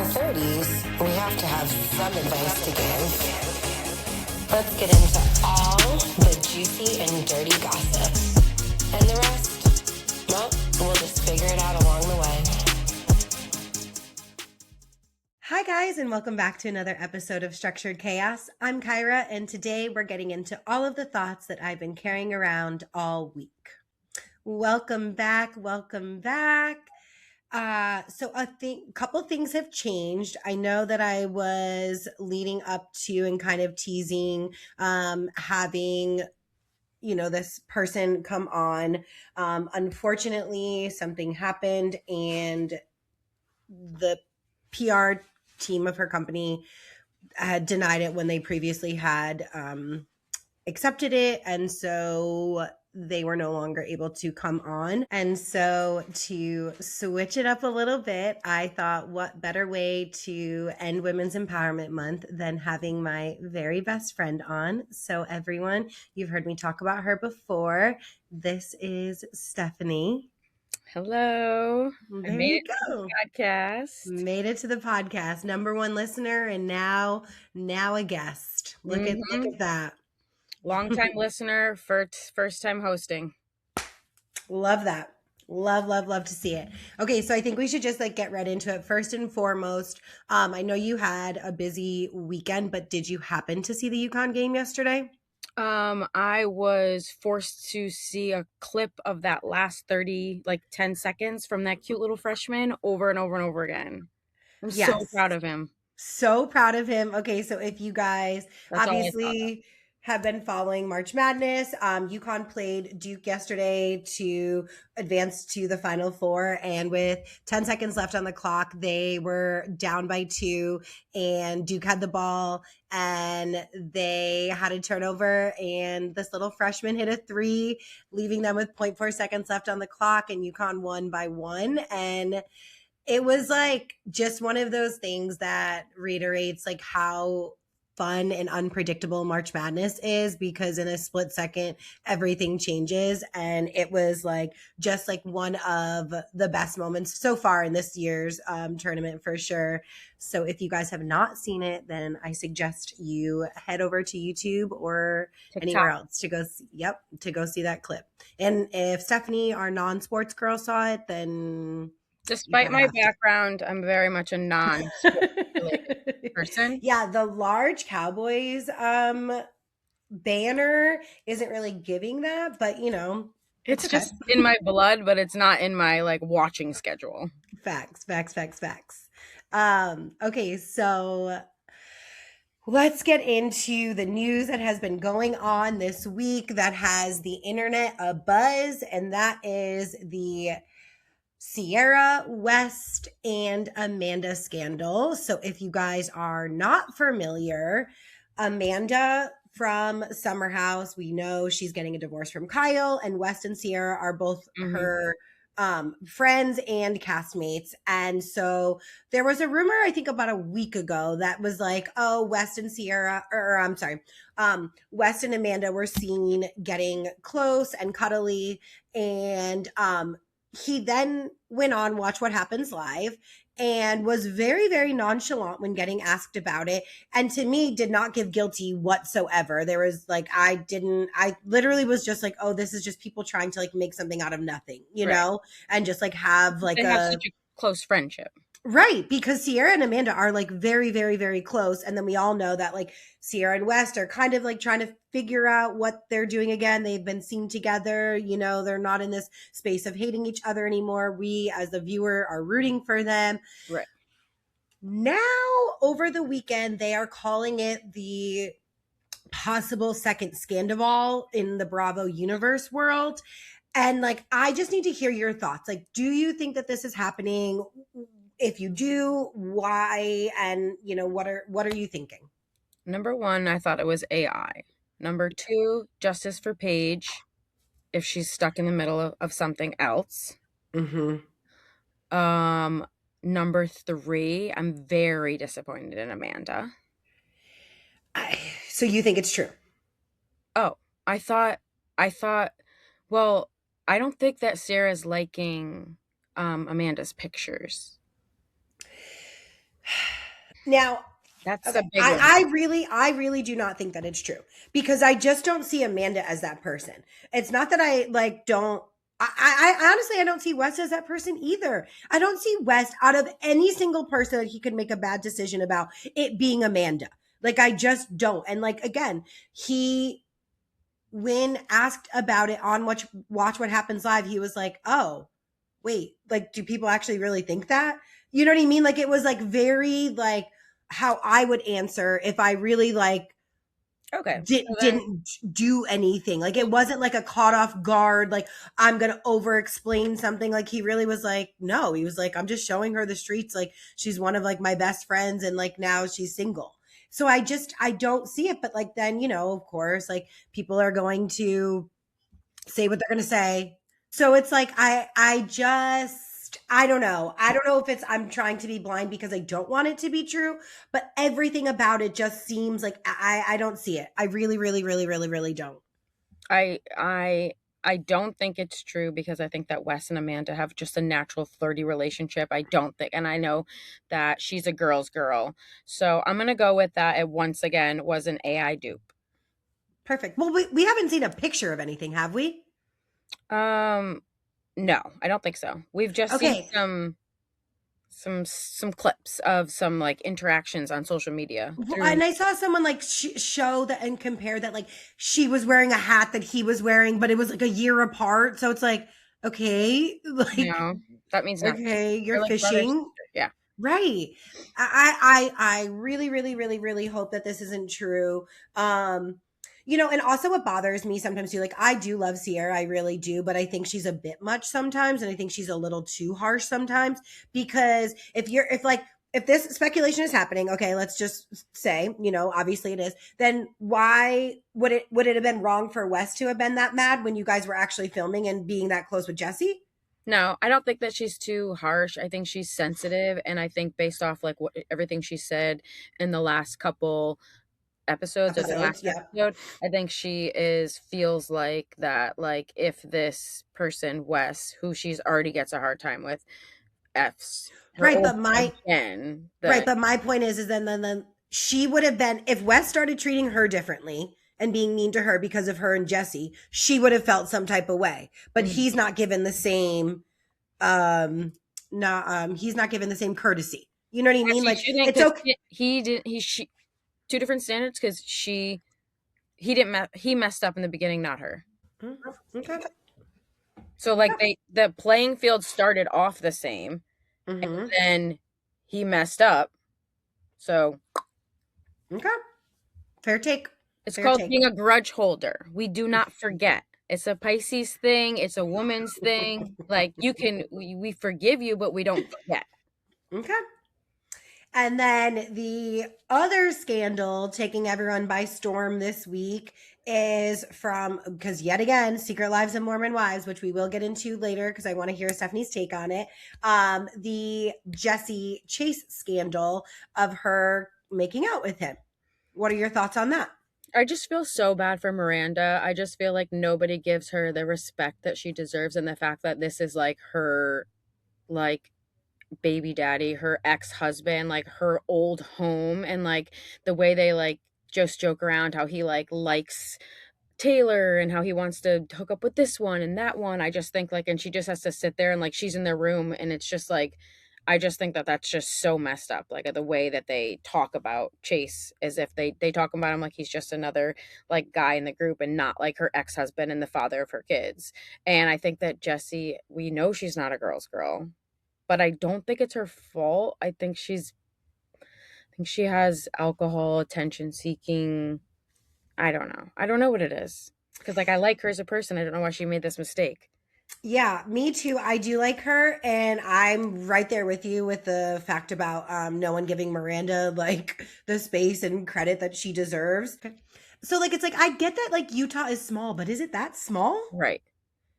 30s, we have to have some advice to give. Let's get into all the juicy and dirty gossip. And the rest, well, we'll just figure it out along the way. Hi guys, and welcome back to another episode of Structured Chaos. I'm Kyra, and today we're getting into all of the thoughts that I've been carrying around all week. Welcome back. So a couple things have changed. I know that I was leading up to and kind of teasing having this person come on. Unfortunately, something happened and the PR team of her company had denied it when they previously had accepted it, and so they were no longer able to come on. And so to switch it up a little bit, I thought, what better way to end Women's Empowerment Month than having my very best friend on. So everyone, you've heard me talk about her before. This is Stephanie. Hello. There you go. Podcast. Made it to the podcast. Number one listener, and now a guest. Look at that. Long-time listener, first time hosting. Love that. Love to see it. Okay, so I think we should just get right into it. First and foremost, I know you had a busy weekend, but did you happen to see the UConn game yesterday? I was forced to see a clip of that last 10 seconds from that cute little freshman over and over and over again. I'm so proud of him. So proud of him. Okay, so if you guys obviously have been following March Madness, UConn played Duke yesterday to advance to the Final Four, and with 10 seconds left on the clock, they were down by 2, and Duke had the ball, and they had a turnover, and this little freshman hit a 3, leaving them with 0.4 seconds left on the clock, and UConn won by 1, and it was just one of those things that reiterates how fun and unpredictable March Madness is, because in a split second, everything changes. And it was just one of the best moments so far in this year's tournament for sure. So if you guys have not seen it, then I suggest you head over to YouTube or TikTok, anywhere else to go see that clip. And if Stephanie, our non-sports girl, saw it, then despite my background, I'm very much a non-sports person. Yeah, the large Cowboys banner isn't really giving that, but it's just in my blood, but it's not in my watching schedule. Facts. Okay, so let's get into the news that has been going on this week that has the internet abuzz, and that is the Sierra, West, and Amanda scandal. So if you guys are not familiar, Amanda from Summer House, we know she's getting a divorce from Kyle, and West and Sierra are both her friends and castmates. And so there was a rumor, I think about a week ago, that was West and West and Amanda were seen getting close and cuddly, and he then went on Watch What Happens Live and was very, very nonchalant when getting asked about it. And to me, did not give guilty whatsoever. There was I literally was just oh, this is just people trying to make something out of nothing, you know, and just have they have such a close friendship. Right, because Sierra and Amanda are very, very, very close. And then we all know that Sierra and West are kind of trying to figure out what they're doing again. They've been seen together, they're not in this space of hating each other anymore. We as the viewer are rooting for them. Right. Now, over the weekend, they are calling it the possible second Scandival in the Bravo universe world. And I just need to hear your thoughts. Do you think that this is happening? If you do, why? And what are you thinking? Number 1, I thought it was AI. Number 2, justice for Paige if she's stuck in the middle of something else. Number 3, I'm very disappointed in Amanda. So you think it's true? Oh, I thought. Well, I don't think that Sarah's liking Amanda's pictures. Now, That's okay, a big one. I really do not think that it's true because I just don't see Amanda as that person. It's not that I like don't. I honestly I don't see Wes as that person either. I don't see Wes out of any single person that he could make a bad decision about it being Amanda. Like I just don't. And like again, he when asked about it on Watch What Happens Live, he was like, "Oh, wait, like do people actually really think that?" You know what I mean? Like it was like very like how I would answer if I really like Okay. didn't do anything. Like it wasn't like a caught off guard, like I'm gonna over explain something. Like he really was like, no, he was like, I'm just showing her the streets. Like she's one of like my best friends and like now she's single. So I don't see it. But like then, of course, like people are going to say what they're going to say. So it's like I don't know. I don't know if it's I'm trying to be blind because I don't want it to be true, but everything about it just seems like I don't see it. I really really really really really don't. I don't think it's true because I think that Wes and Amanda have just a natural flirty relationship. I don't think, and I know that she's a girl's girl. So I'm going to go with that. It once again was an AI dupe. Perfect. Well, we haven't seen a picture of anything, have we? No, I don't think so. We've just seen Okay. some clips of some like interactions on social media. And I saw someone like show that and compare that like she was wearing a hat that he was wearing, but it was like a year apart. So it's like, okay, like No, that means nothing. okay, you're They're like brothers. fishing. Yeah. Right. I really, really, really, really hope that this isn't true. And also what bothers me sometimes too, like I do love Sierra, I really do, but I think she's a bit much sometimes, and I think she's a little too harsh sometimes because if this speculation is happening, okay, let's just say, obviously it is, then why would it have been wrong for Wes to have been that mad when you guys were actually filming and being that close with Jesse? No, I don't think that she's too harsh. I think she's sensitive, and I think based off like everything she said in the last couple episodes or the last Yeah. episode, I think she feels like that. Like if this person Wes, who she's already gets a hard time with, f's her Right, old but my again, right, then but my point is then she would have been if Wes started treating her differently and being mean to her because of her and Jesse, she would have felt some type of way. But he's not given the same he's not given the same courtesy. You know what I mean? Like it's okay. He did she two different standards because he messed up in the beginning, not her. Okay. So like the playing field started off the same, Mm-hmm. and then he messed up. So okay, fair take. It's called being a grudge holder. We do not forget. It's a Pisces thing. It's a woman's thing. Like we forgive you, but we don't forget. Okay. And then the other scandal taking everyone by storm this week is because yet again, Secret Lives of Mormon Wives, which we will get into later because I want to hear Stephanie's take on it. The Jesse Chase scandal of her making out with him. What are your thoughts on that? I just feel so bad for Miranda. I just feel like nobody gives her the respect that she deserves, and the fact that this is like her, like, baby daddy, her ex-husband, like her old home, and like the way they like just joke around how he like likes Taylor and how he wants to hook up with this one and that one. I just think like, and she just has to sit there and like she's in their room, and it's just like, I just think that that's just so messed up. Like the way that they talk about Chase, as if they talk about him like he's just another like guy in the group and not like her ex-husband and the father of her kids. And I think that Jessie, we know she's not a girl's girl, but I don't think it's her fault. I think she has alcohol, attention seeking. I don't know. I don't know what it is. Because like I like her as a person. I don't know why she made this mistake. Yeah, me too. I do like her, and I'm right there with you with the fact about no one giving Miranda like the space and credit that she deserves. So like it's like I get that like Utah is small, but is it that small? Right.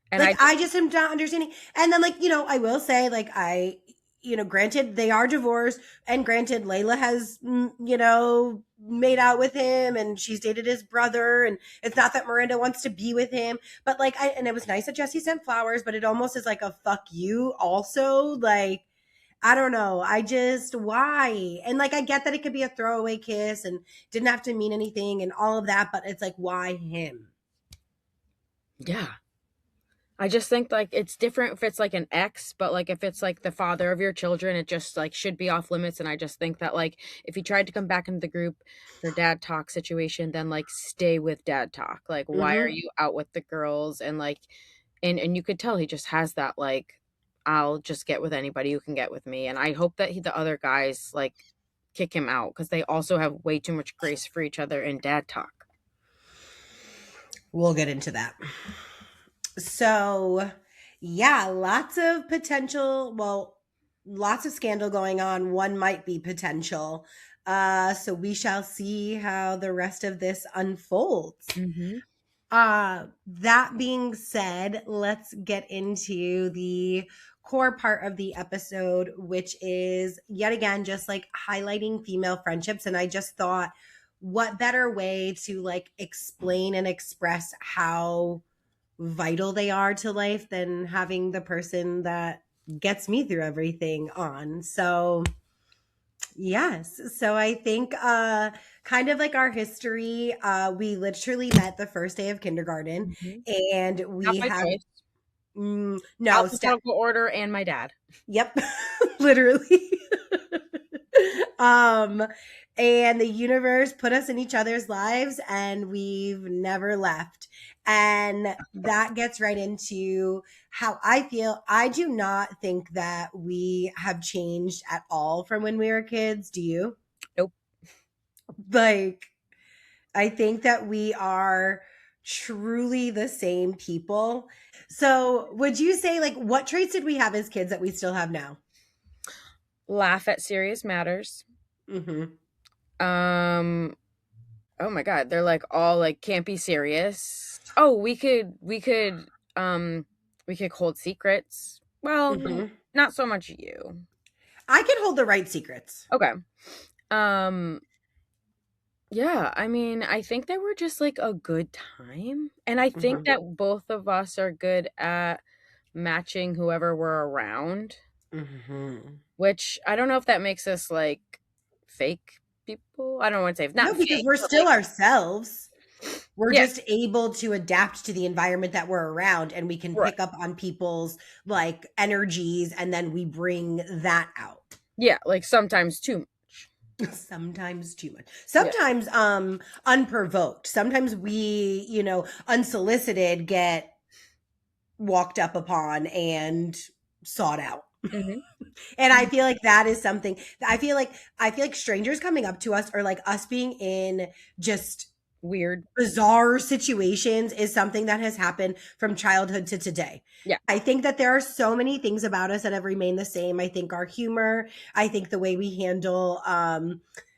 And like I just am not understanding. And then like, I will say like granted they are divorced, and granted Layla has made out with him and she's dated his brother, and it's not that Miranda wants to be with him, but like and it was nice that Jesse sent flowers, but it almost is like a fuck you also, like, I don't know. Why? And like, I get that it could be a throwaway kiss and didn't have to mean anything and all of that, but it's like, why him? Yeah. I just think like it's different if it's like an ex, but like if it's like the father of your children, it just like should be off limits. And I just think that like if he tried to come back into the group for dad talk situation, then like stay with dad talk. Like why are Mm-hmm. you out with the girls? And like and you could tell he just has that like I'll just get with anybody who can get with me. And I hope that the other guys like kick him out because they also have way too much grace for each other in dad talk. We'll get into that. So, yeah, lots of potential. Well, lots of scandal going on. One might be potential. So we shall see how the rest of this unfolds. Mm-hmm. That being said, let's get into the core part of the episode, which is yet again just like highlighting female friendships. And I just thought, what better way to like explain and express how vital they are to life than having the person that gets me through everything on. So yes. So I think kind of like our history, we literally met the first day of kindergarten Mm-hmm. and Not we by had choice. no step. Alphabetical order and my dad. Yep. Literally. um and the universe put us in each other's lives and we've never left. And that gets right into how I feel. I do not think that we have changed at all from when we were kids. Do you? Nope. Like, I think that we are truly the same people. So, would you say, like, what traits did we have as kids that we still have now? Laugh at serious matters. Mm-hmm. Oh my god, they're like all like can't be serious. Oh, we could hold secrets. Well, Mm-hmm. not so much you. I can hold the right secrets. Okay. Um yeah, I mean, I think that we're just like a good time. And I think Mm-hmm. that both of us are good at matching whoever we're around, Mm-hmm. which I don't know if that makes us like fake people. I don't want to say No, not because fake, we're but still like ourselves. We're yeah, just able to adapt to the environment that we're around and we can right. pick up on people's like energies and then we bring that out. Yeah, like sometimes too much. Sometimes too much. Yeah. Sometimes unprovoked. Sometimes we, unsolicited get walked up upon and sought out. Mhm. And I feel like that is something I feel like strangers coming up to us or like us being in just Weird. bizarre situations is something that has happened from childhood to today. Yeah. I think that there are so many things about us that have remained the same. I think our humor, I think the way we handle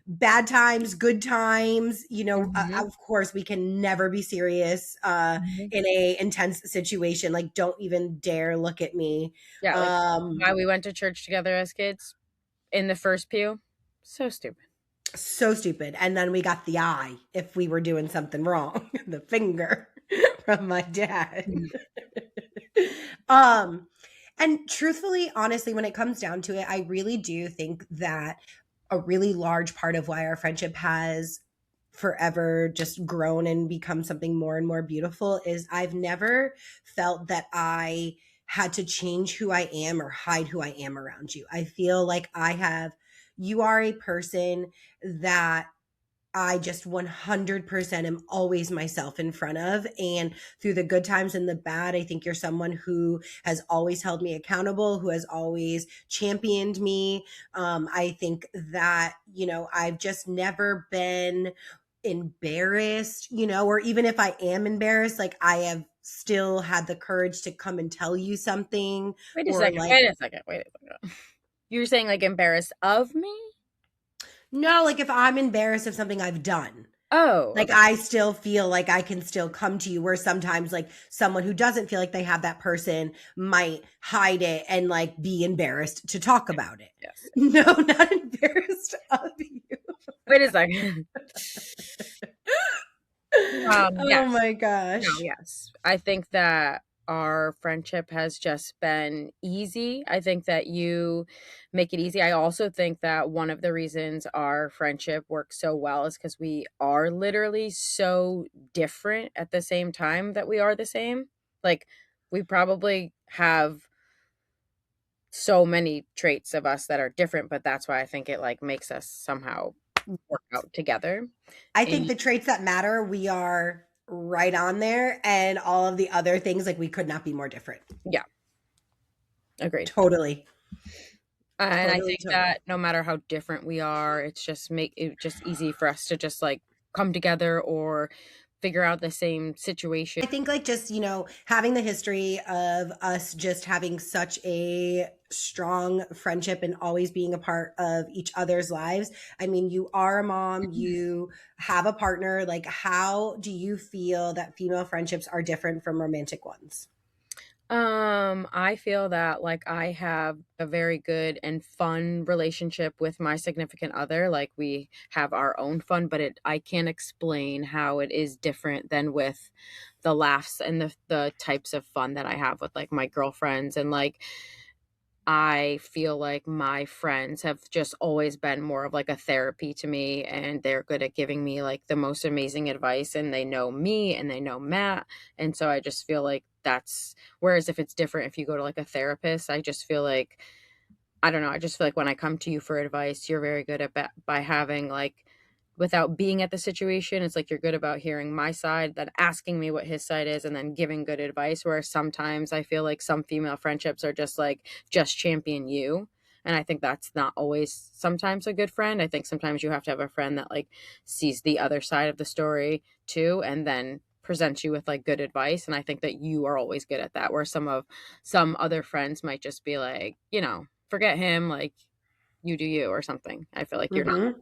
bad times, good times, Mhm. of course we can never be serious Mhm. in a intense situation. Like don't even dare look at me. Yeah, like Um why we went to church together as kids in the first pew. So stupid. so stupid. And then we got the eye if we were doing something wrong, the finger from my dad. Mhm. um and truthfully, honestly, when it comes down to it, I really do think that a really large part of why our friendship has forever just grown and become something more and more beautiful is I've never felt that I had to change who I am or hide who I am around you. I feel like you are a person that I just 100% am always myself in front of. And through the good times and the bad, I think you're someone who has always held me accountable, who has always championed me. I think that, I've just never been embarrassed, or even if I am embarrassed, like I have still had the courage to come and tell you something Wait a or second. like, Wait a second. Wait a second. You're saying like embarrassed of me? no, like if I'm embarrassed of something I've done. Oh, Like okay. I still feel like I can still come to you where sometimes like someone who doesn't feel like they have that person might hide it and like be embarrassed to talk about it. Yes. No, not embarrassed of you. Wait a second. Oh Yes. my No, gosh. yes. I think that our friendship has just been easy. I think that you make it easy. I also think that one of the reasons our friendship works so well is because we are literally so different at the same time that we are the same. Like, we probably have so many traits of us that are different, but that's why I think it like makes us somehow work out together. I think And the traits that matter, we are right on there, and all of the other things, like we could not be more different. yeah, agreed. Totally. And I Totally, think totally. that no matter how different we are, it's just make it just easy for us to just like come together or figure out the same situation. I think like just, having the history of us just having such a strong friendship and always being a part of each other's lives. I mean, you are a mom, you have a partner. Like, how do you feel that female friendships are different from romantic ones? I feel that like I have a very good and fun relationship with my significant other. Like we have our own fun, but I can't explain how it is different than with the laughs and the types of fun that I have with like my girlfriends. And like I feel like my friends have just always been more of like a therapy to me, and they're good at giving me like the most amazing advice, and they know me and they know Matt. And so I just feel like that's, whereas if it's different, if you go to like a therapist, I just feel like, I don't know. I just feel like when I come to you for advice, you're very good at by having like, without being at the situation, it's like you're good about hearing my side, then asking me what his side is, and then giving good advice. Whereas sometimes I feel like some female friendships are just like, just champion you. And I think that's not always sometimes a good friend. I think sometimes you have to have a friend that like sees the other side of the story too, and then presents you with like good advice. And I think that you are always good at that, where some other friends might just be like, forget him, like you do you or something. I feel like you're not. Mm-hmm.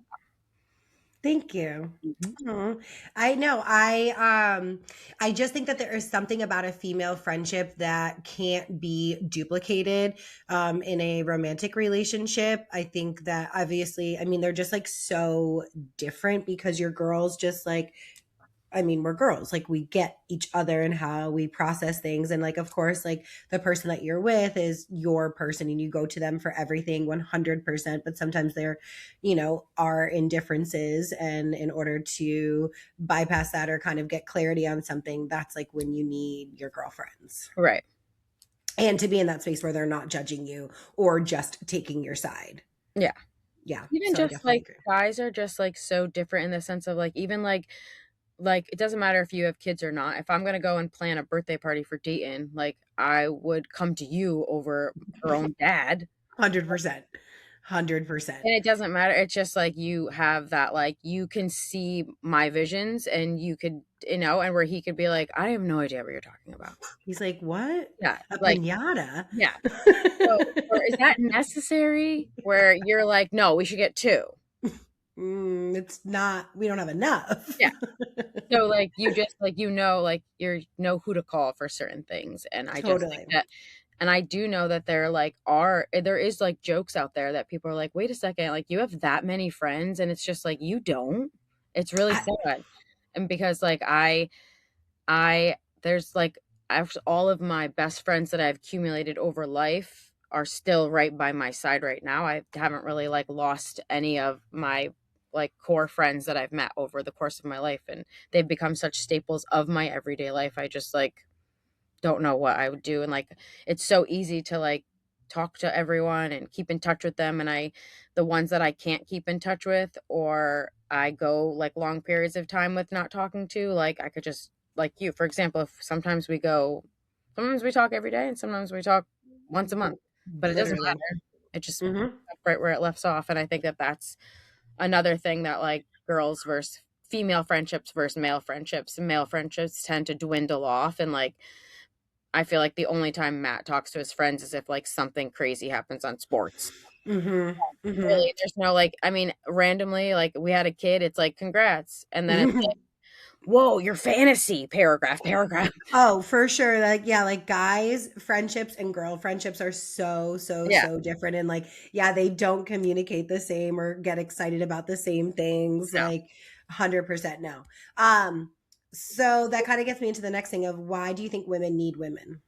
Thank you. Mhm. Aw. I know. I just think that there is something about a female friendship that can't be duplicated in a romantic relationship. I think that obviously, I mean, they're just like so different because your girls just like, I mean, we're girls. Like we get each other and how we process things. And like, of course, like the person that you're with is your person and you go to them for everything 100%. But sometimes there, are indifferences. And in order to bypass that or kind of get clarity on something, that's like when you need your girlfriends. Right. And to be in that space where they're not judging you or just taking your side. Yeah. Yeah. Even So I just definitely like agree. guys are just like so different in the sense of like, even like it doesn't matter if you have kids or not. If I'm gonna go and plan a birthday party for Dayton, like I would come to you over her own dad. 100%. 100%. And it doesn't matter. It's just like you have that, like you can see my visions and you could, and where he could be like, I have no idea what you're talking about. He's like, what? Yeah. A Like, pinata? yeah. So, or is that necessary? Where you're like, no, we should get two. It's not, we don't have enough. Yeah. So like you just like like you know who to call for certain things. And I just think Totally. that, and I do know that there is like jokes out there that people are like, wait a second, like you have that many friends, and it's just like you don't. It's really I, sad. And because like there's like all of my best friends that I've accumulated over life are still right by my side right now. I haven't really like lost any of my like core friends that I've met over the course of my life, and they've become such staples of my everyday life. I just like don't know what I would do. And like it's so easy to like talk to everyone and keep in touch with them. And the ones that I can't keep in touch with, or I go like long periods of time with not talking to, like I could just, like you, for example, if sometimes we talk every day and sometimes we talk once a month, but it doesn't literally. matter. It just Hmm. right where it left off. And I think that that's another thing that like girls versus female friendships versus male friendships tend to dwindle off. And like I feel like the only time Matt talks to his friends is if like something crazy happens on sports. Hmm. Really, there's no like, I mean, randomly, like we had a kid, it's like congrats. And then it's Hmm. like, whoa, your fantasy paragraph. Oh, for sure. Like, yeah, like guys, friendships and girl friendships are so, so, Yeah. so different. And like, yeah, they don't communicate the same or get excited about the same things. No. Like, 100% no. So that kind of gets me into the next thing of why do you think women need women?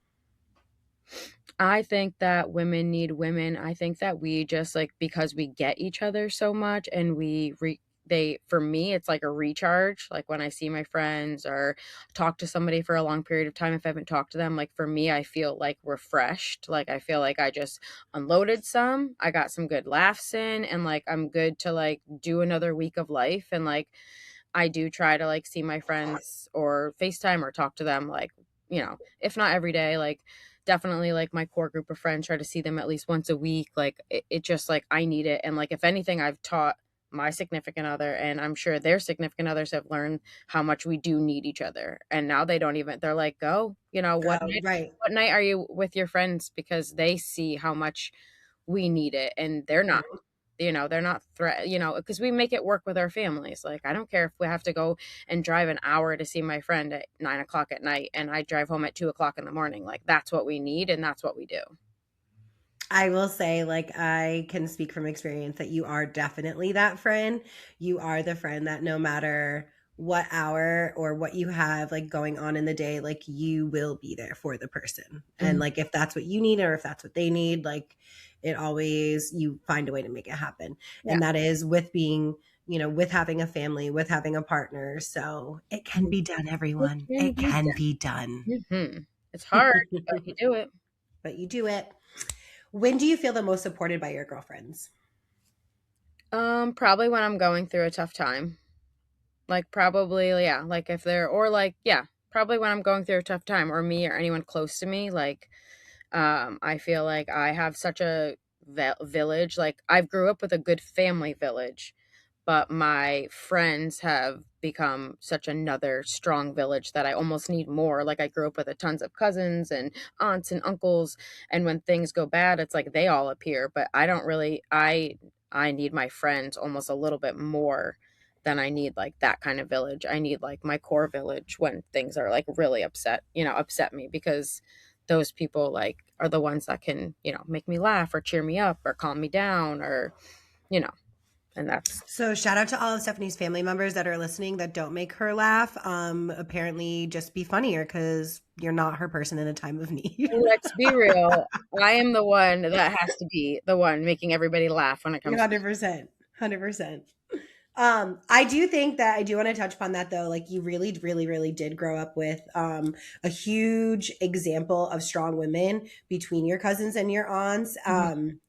I think that women need women. I think that we just like because we get each other so much and they for me it's like a recharge. Like when I see my friends or talk to somebody for a long period of time if I haven't talked to them, like for me I feel like refreshed. Like I feel like I just unloaded some. I got some good laughs in and like I'm good to like do another week of life and like I do try to like see my friends or FaceTime or talk to them like, if not every day, like definitely like my core group of friends, try to see them at least once a week. Like it just like I need it. And like if anything, I've taught my significant other and I'm sure their significant others have learned how much we do need each other. And now they're like, go, Right. what night are you with your friends? Because they see how much we need it and they're not because we make it work with our families. Like I don't care if we have to go and drive an hour to see my friend at 9 o'clock at night and I drive home at 2 o'clock in the morning. Like that's what we need and that's what we do. I will say, like, I can speak from experience that you are definitely that friend. You are the friend that no matter what hour or what you have like going on in the day, like you will be there for the person. And Mhm. like if that's what you need or if that's what they need, like it always you find a way to make it happen. Yeah. And that is with being, with having a family, with having a partner. So it can Mhm. be done, It everyone. can It be can done. be done. It's hard, but you do it. But you do it. When do you feel the most supported by your girlfriends? Probably when I'm going through a tough time. Like probably, yeah. Like if they're or like yeah, probably when I'm going through a tough time or me or anyone close to me. Like I feel like I have such a village. Like I grew up with a good family village, but my friends have become such another strong village that I almost need more. Like I grew up with a tons of cousins and aunts and uncles, and when things go bad, it's like they all appear, but I don't really I need my friends almost a little bit more than I need like that kind of village. I need like my core village when things are like really upset me because those people like are the ones that can, make me laugh or cheer me up or calm me down or, you know, and that's So shout out to all of Stephanie's family members that are listening that don't make her laugh. Apparently just be funnier because you're not her person in a time of need. let's be real. I am the one that has to be the one making everybody laugh when it comes to 100%. 100%. I do think that I do want to touch upon that though. Like you really, really, really did grow up with a huge example of strong women between your cousins and your aunts. Mhm.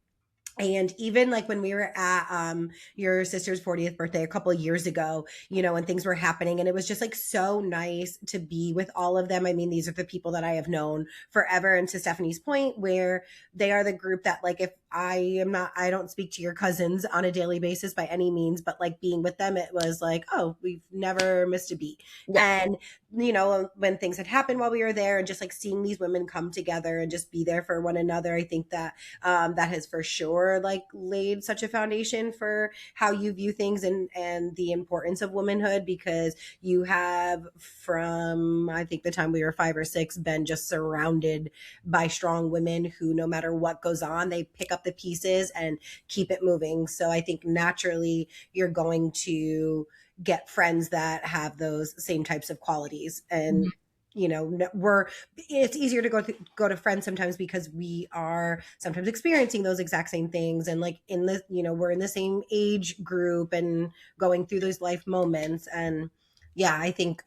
And even like when we were at your sister's 40th birthday a couple of years ago, when things were happening, and it was just like so nice to be with all of them. I mean, these are the people that I have known forever. And to Stephanie's point, where they are the group that like if I don't speak to your cousins on a daily basis by any means, but like being with them, it was like, oh, we've never missed a beat. Yeah. And when things had happened while we were there and just like seeing these women come together and just be there for one another, I think that that has for sure like laid such a foundation for how you view things and the importance of womanhood, because you have from I think the time we were 5 or 6 been just surrounded by strong women who no matter what goes on, they pick up the pieces and keep it moving. So I think naturally you're going to get friends that have those same types of qualities. And we're it's easier to go to friends sometimes because we are sometimes experiencing those exact same things, and like in the we're in the same age group and going through those life moments. And yeah, I think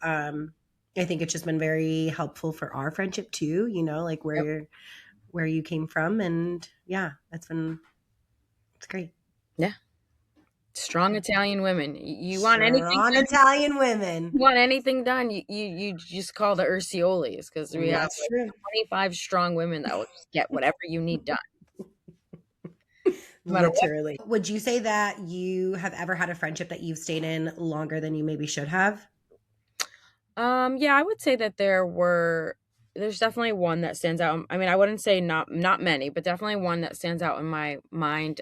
it's just been very helpful for our friendship too, like Yep. where you came from. And yeah, it's great. Yeah. Strong Italian women. You want anything Strong done? Italian women. You want anything done? You just call the Ursioles because we have That's like true. 25 strong women that will just get whatever you need done, no matter what. Literally. Would you say that you have ever had a friendship that you've stayed in longer than you maybe should have? Yeah, I would say that there's definitely one that stands out. I mean, I wouldn't say not many, but definitely one that stands out in my mind.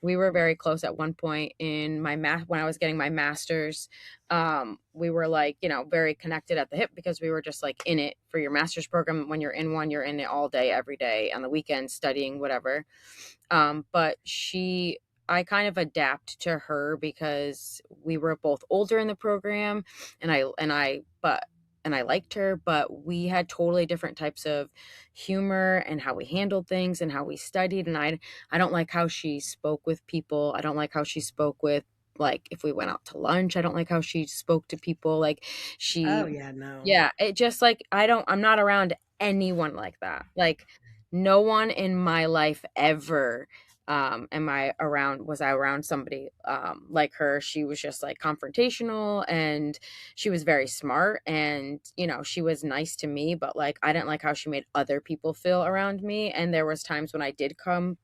We were very close at one point in my math when I was getting my master's. We were like, very connected at the hip because we were just like in it for your master's program. When you're in one, you're in it all day, every day, on the weekends, studying, whatever. But I kind of adapt to her because we were both older in the program and and I liked her, but we had totally different types of humor and how we handled things and how we studied. And I don't like how she spoke with people. I don't like how she spoke with, like, if we went out to lunch, I don't like how she spoke to people. Like Oh she, yeah, no. yeah, it just like, I'm not around anyone like that. Like no one in my life ever was I around somebody like her. She was just like confrontational, and she was very smart, and she was nice to me, but like I didn't like how she made other people feel around me. And there was times when I did come,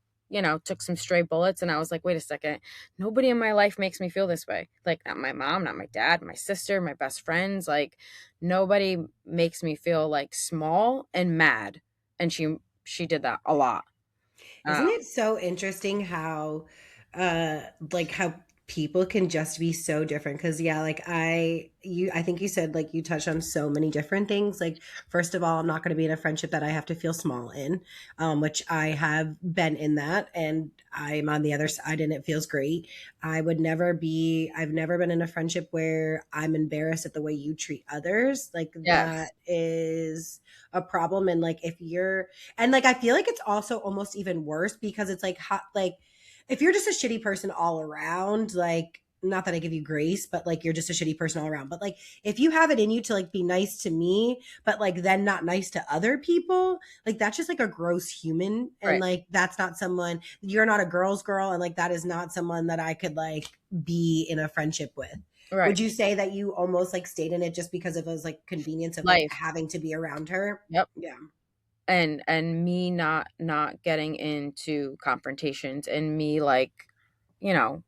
took some stray bullets, and I was like, wait a second, nobody in my life makes me feel this way. Like not my mom, not my dad, my sister, my best friends, like nobody makes me feel like small and mad. And she did that a lot. Isn't um, it so interesting how like how people can just be so different? Because yeah, like I think you said, like, you touched on so many different things. Like, first of all, I'm not going to be in a friendship that I have to feel small in, which I have been in that, and I'm on the other side and it feels great. I've never been in a friendship where I'm embarrassed at the way you treat others. Like, that yes. is a problem. And like, if you're, and like, I feel like it's also almost even worse because it's like hot, like if you're just a shitty person all around, like, not that I give you grace, but like, you're just a shitty person all around. But like, if you have it in you to like be nice to me, but like then not nice to other people, like that's just like a gross human. And Right. like, that's not someone, you're not a girl's girl. And like, that is not someone that I could like be in a friendship with. Right. Would you say that you almost like stayed in it just because of those like convenience of like Life. having to be around her? Yep. Yeah. And me not getting into confrontations, and me like, you know,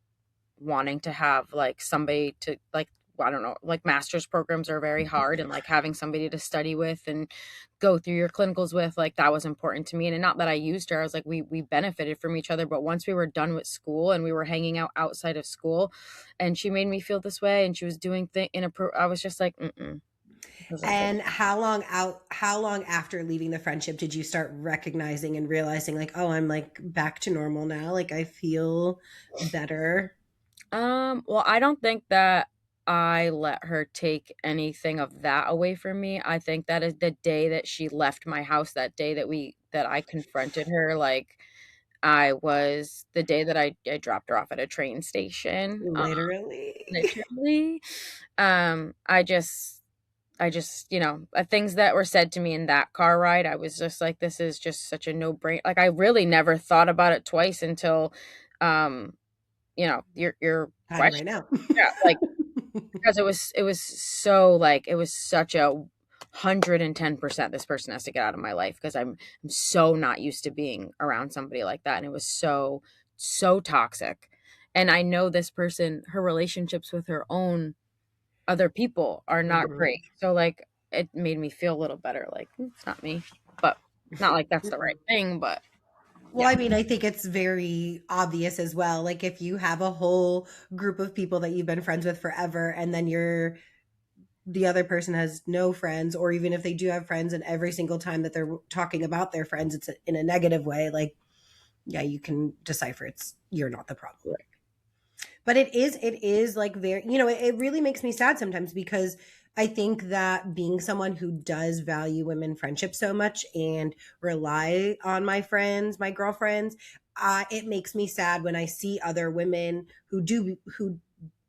wanting to have like somebody to like, I don't know, like master's programs are very hard, and like having somebody to study with and go through your clinicals with, like that was important to me. And not that I used her, I was like, we benefited from each other. But once we were done with school and we were hanging out outside of school, and she made me feel this way, and she was doing I was just like, wasn't for And how long after leaving the friendship did you start recognizing and realizing like, oh, I'm like back to normal now, like I feel better? Well, I don't think that I let her take anything of that away from me. I think that is the day that she left my house, that day that I confronted her, like I was the day that I dropped her off at a train station. Literally. Literally. I just, things that were said to me in that car ride, I was just like, this is just such a no-brainer. Like I really never thought about it twice until um your Hiding right question. now. Yeah, like because it was so like it was such a 110% this person has to get out of my life, because I'm so not used to being around somebody like that. And it was so toxic. And I know this person, her relationships with her own other people are not Mhm. great. So like it made me feel a little better, like it's not me. But not like that's the right thing, but Well, yeah. I mean, I think it's very obvious as well. Like, if you have a whole group of people that you've been friends with forever, and then the other person has no friends, or even if they do have friends, and every single time that they're talking about their friends, it's in a negative way, like, yeah, you can decipher you're not the problem. Right. But it is like very, it really makes me sad sometimes because I think that being someone who does value women friendship so much and rely on my friends, my girlfriends, it makes me sad when I see other women who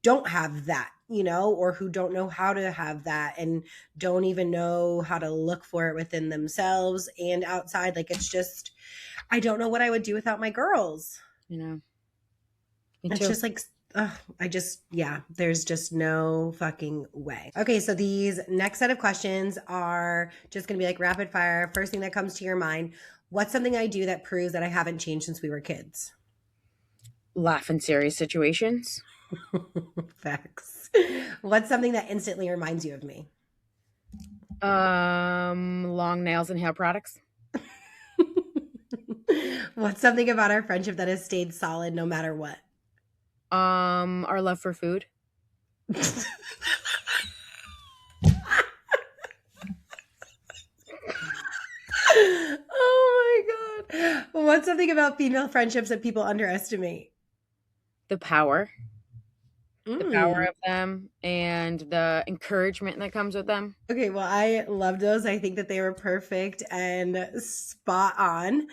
don't have that, or who don't know how to have that and don't even know how to look for it within themselves and outside. Like, it's just, I don't know what I would do without my girls. You know, me It's too. just like, ugh, yeah, there's just no fucking way. Okay, so these next set of questions are just gonna be like rapid fire. First thing that comes to your mind: what's something I do that proves that I haven't changed since we were kids? Laugh in serious situations. Facts. What's something that instantly reminds you of me? Long nails and hair products. What's something about our friendship that has stayed solid no matter what? Our love for food. Oh my god. What's something about female friendships that people underestimate? The power. the power of them and the encouragement that comes with them. Okay, well, I love those. I think that they were perfect and spot on.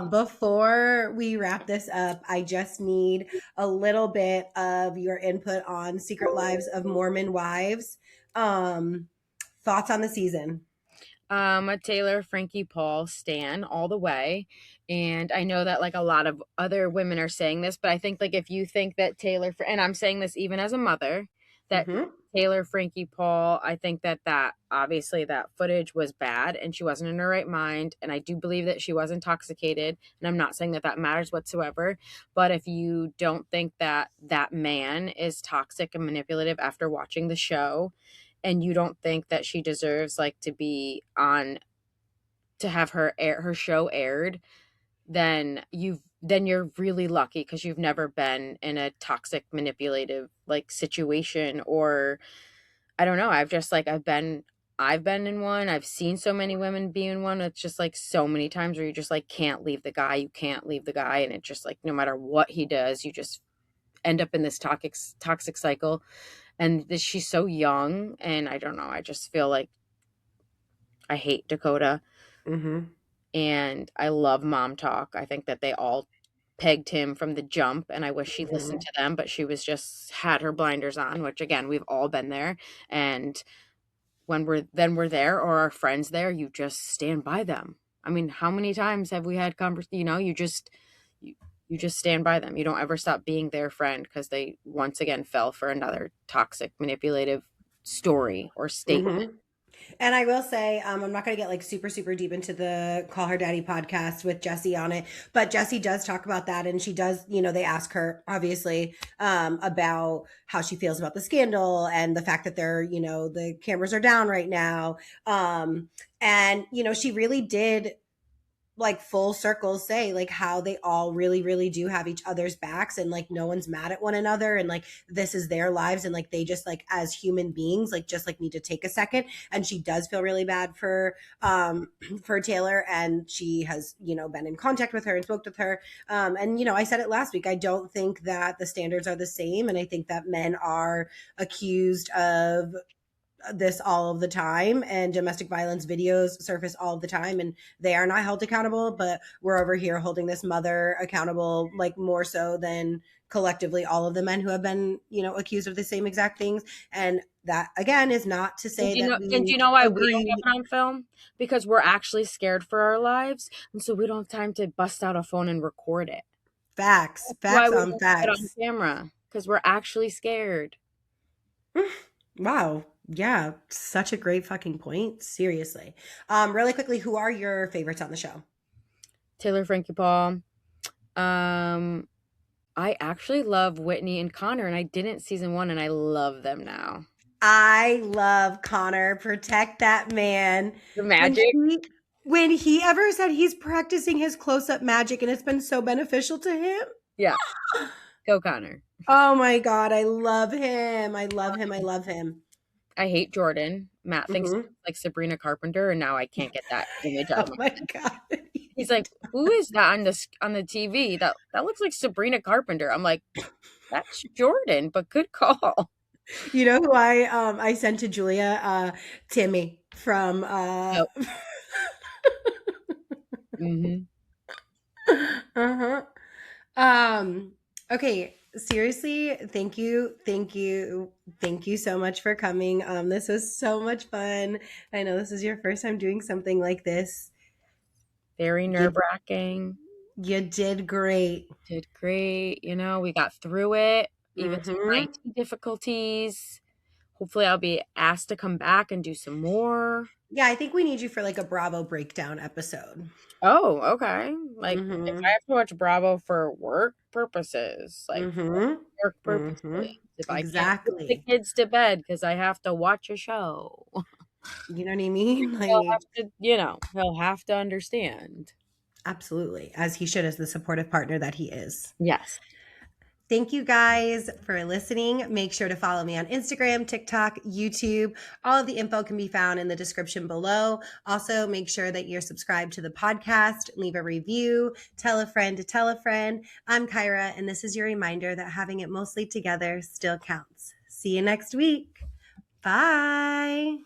Before we wrap this up, I just need a little bit of your input on Secret Lives of Mormon Wives. Thoughts on the season? A Taylor Frankie Paul stan all the way. And I know that like a lot of other women are saying this, but I think like if you think that and I'm saying this even as a mother, that Mm-hmm. Taylor Frankie Paul, I think that obviously that footage was bad and she wasn't in her right mind. And I do believe that she was intoxicated. And I'm not saying that that matters whatsoever. But if you don't think that that man is toxic and manipulative after watching the show, and you don't think that she deserves like to be on to have her show aired, then you're really lucky because you've never been in a toxic manipulative like situation. Or I don't know, I've been in one. I've seen so many women be in one. It's just like so many times where you just like can't leave the guy. You can't leave the guy. And it's just like no matter what he does, you just end up in this toxic cycle. And she's so young. And I don't know. I just feel like I hate Dakota. Mm-hmm. And I love Mom Talk. I think that they all pegged him from the jump. And I wish she listened to them, but she was just had her blinders on, which again, we've all been there. And when we're there or our friends there, you just stand by them. I mean, how many times have we had you just stand by them. You don't ever stop being their friend because they once again fell for another toxic manipulative story or statement. Mm-hmm. And I will say, I'm not going to get like super, super deep into the Call Her Daddy podcast with Jessie on it, but Jessie does talk about that. And she does, they ask her obviously, about how she feels about the scandal and the fact that the cameras are down right now. And, she really did like full circle say like how they all really really do have each other's backs, and like no one's mad at one another, and like this is their lives, and like they just like as human beings like just like need to take a second. And she does feel really bad for for Taylor, and she has been in contact with her and spoke with her, and I said it last week, I don't think that the standards are the same, and I think that men are accused of this all of the time, and domestic violence videos surface all of the time, and they are not held accountable. But we're over here holding this mother accountable, like more so than collectively all of the men who have been accused of the same exact things. And that again is not to say that And you know why we don't have it on film? Because we're actually scared for our lives, and so we don't have time to bust out a phone and record it. Facts That's why we on don't facts have it on camera, because we're actually scared. Wow. Yeah, such a great fucking point. Seriously. Really quickly, who are your favorites on the show? Taylor Frankie Paul. I actually love Whitney and Connor, and I didn't season 1, and I love them now. I love Connor. Protect that man. The magic. When he ever said he's practicing his close-up magic and it's been so beneficial to him. Yeah. Go Connor. Oh my God. I love him. I love him. I love him. I hate Jordan. Matt thinks like Sabrina Carpenter, and now I can't get that image out of my head. God. He's like, who is that on the TV? That looks like Sabrina Carpenter. I'm like, that's Jordan, but good call. You know who I sent to Julia? Timmy from Nope. Okay, seriously, thank you so much for coming. This was so much fun. I know this is your first time doing something like this. Very nerve-wracking. You did great. Did great. We got through it, even through IT difficulties. Hopefully I'll be asked to come back and do some more. Yeah, I think we need you for like a Bravo breakdown episode. Oh, okay. Like if I have to watch Bravo for work purposes, like work purposes, if I can't put the kids to bed because I have to watch a show. You know what I mean? Like, he'll have to understand. Absolutely, as he should, as the supportive partner that he is. Yes. Thank you guys for listening. Make sure to follow me on Instagram, TikTok, YouTube. All of the info can be found in the description below. Also, make sure that you're subscribed to the podcast, leave a review, tell a friend to tell a friend. I'm Kyra, and this is your reminder that having it mostly together still counts. See you next week. Bye.